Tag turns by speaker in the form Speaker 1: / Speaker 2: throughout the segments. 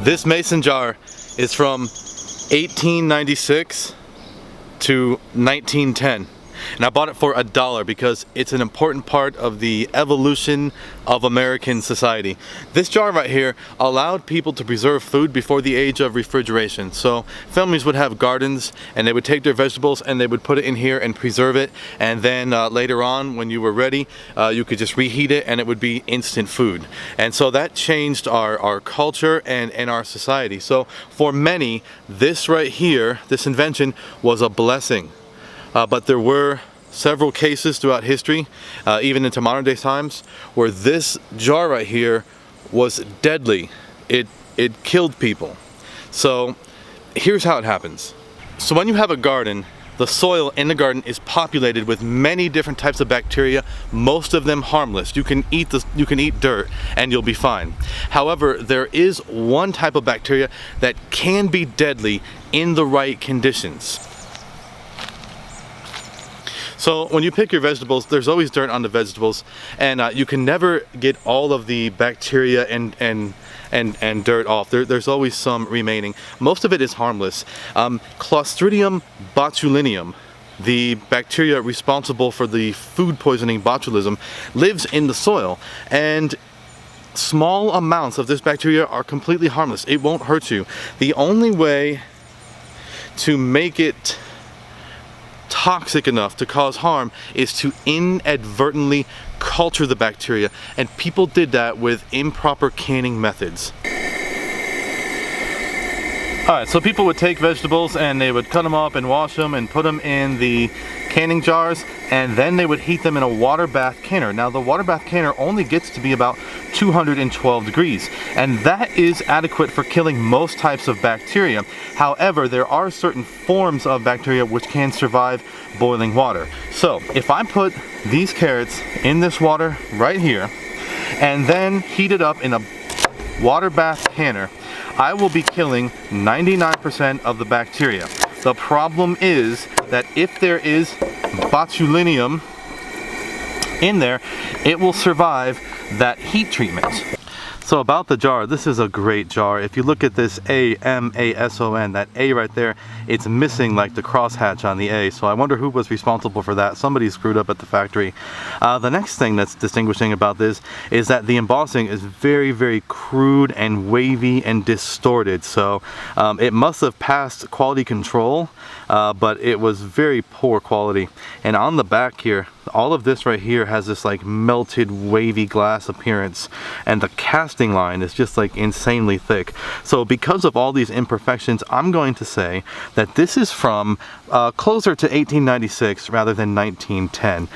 Speaker 1: This mason jar is from 1896 to 1910. And I bought it for $1 because it's an important part of the evolution of American society. This jar right here allowed people to preserve food before the age of refrigeration. So families would have gardens and they would take their vegetables and they would put it in here and preserve it. And then later on, when you were ready, you could just reheat it and it would be instant food. And so that changed our culture and our society. So for many, this right here, this invention was a blessing. But there were several cases throughout history, even into modern day times, where this jar right here was deadly. It killed people. So here's how it happens. So when you have a garden, the soil in the garden is populated with many different types of bacteria, most of them harmless. You can eat dirt and you'll be fine. However, there is one type of bacteria that can be deadly in the right conditions. So when you pick your vegetables, there's always dirt on the vegetables, and you can never get all of the bacteria and dirt off. There's always some remaining. Most of it is harmless. Clostridium botulinum, the bacteria responsible for the food poisoning botulism, lives in the soil, and small amounts of this bacteria are completely harmless. It won't hurt you. The only way to make it toxic enough to cause harm is to inadvertently culture the bacteria, and people did that with improper canning methods. Alright, so people would take vegetables and they would cut them up and wash them and put them in the canning jars, and then they would heat them in a water bath canner. Now the water bath canner only gets to be about 212 degrees, and that is adequate for killing most types of bacteria. However, there are certain forms of bacteria which can survive boiling water. So if I put these carrots in this water right here and then heat it up in a water bath canner, I will be killing 99% of the bacteria. The problem is that if there is botulinum in there, it will survive that heat treatment. So about the jar, this is a great jar. If you look at this A-M-A-S-O-N, that A right there, it's missing like the crosshatch on the A. So I wonder who was responsible for that. Somebody screwed up at the factory. The next thing that's distinguishing about this is that the embossing is very, very crude and wavy and distorted. So it must have passed quality control, but it was very poor quality. And on the back here, all of this right here has this like melted wavy glass appearance, and the casting line is just like insanely thick. So because of all these imperfections, I'm going to say that this is from closer to 1896 rather than 1910.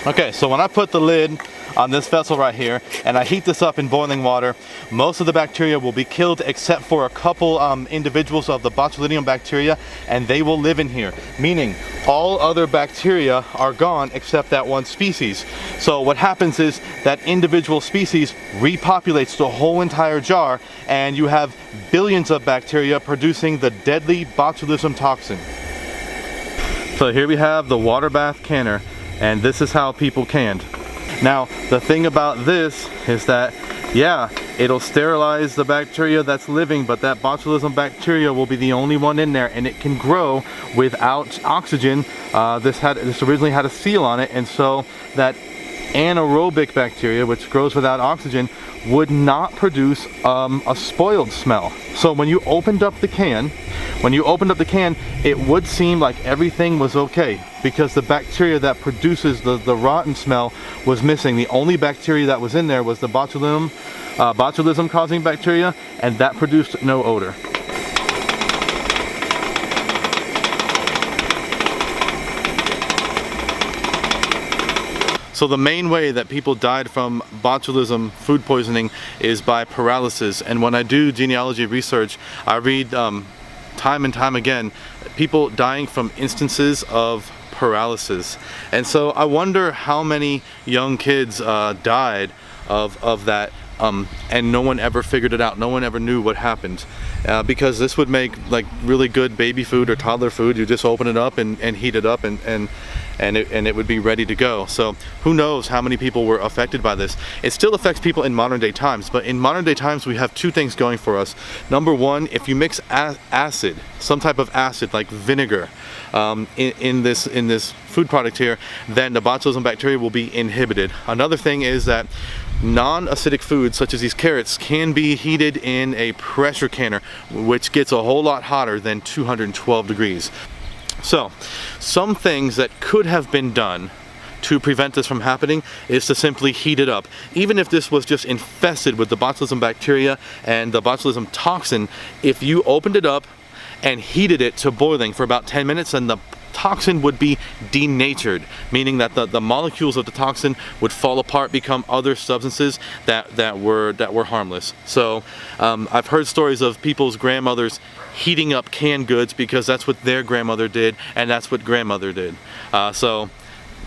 Speaker 1: Okay, so when I put the lid on this vessel right here and I heat this up in boiling water, most of the bacteria will be killed except for a couple individuals of the botulinum bacteria, and they will live in here, meaning all other bacteria are gone except that one species. So what happens is that individual species repopulates the whole entire jar, and you have billions of bacteria producing the deadly botulism toxin. So here we have the water bath canner, and this is how people canned. Now the thing about this is that, yeah, it'll sterilize the bacteria that's living, but that botulism bacteria will be the only one in there, and it can grow without oxygen. This originally had a seal on it, and so that anaerobic bacteria, which grows without oxygen, would not produce a spoiled smell. So when you opened up the can, it would seem like everything was okay, because the bacteria that produces the rotten smell was missing. The only bacteria that was in there was the botulism causing bacteria, and that produced no odor. So the main way that people died from botulism food poisoning is by paralysis. And when I do genealogy research, I read time and time again people dying from instances of paralysis. And so I wonder how many young kids died of that, and no one ever figured it out. No one ever knew what happened, because this would make like really good baby food or toddler food. You just open it up and heat it up, and and it would be ready to go. So who knows how many people were affected by this. It still affects people in modern day times, but in modern day times we have two things going for us. Number one, if you mix acid, some type of acid like vinegar, in this food product here, then the botulism bacteria will be inhibited. Another thing is that non-acidic foods such as these carrots can be heated in a pressure canner, which gets a whole lot hotter than 212 degrees. So some things that could have been done to prevent this from happening is to simply heat it up. Even if this was just infested with the botulism bacteria and the botulism toxin, if you opened it up and heated it to boiling for about 10 minutes, then the toxin would be denatured, meaning that the molecules of the toxin would fall apart, become other substances that were harmless. So I've heard stories of people's grandmothers heating up canned goods because that's what their grandmother did, and that's what grandmother did. So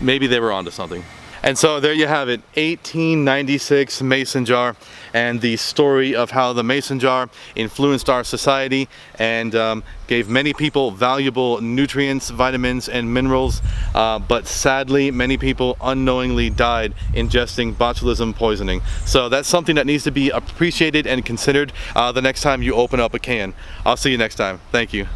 Speaker 1: maybe they were onto something. And so there you have it, 1896 mason jar, and the story of how the mason jar influenced our society and gave many people valuable nutrients, vitamins, and minerals, but sadly many people unknowingly died ingesting botulism poisoning. So that's something that needs to be appreciated and considered the next time you open up a can. I'll see you next time. Thank you.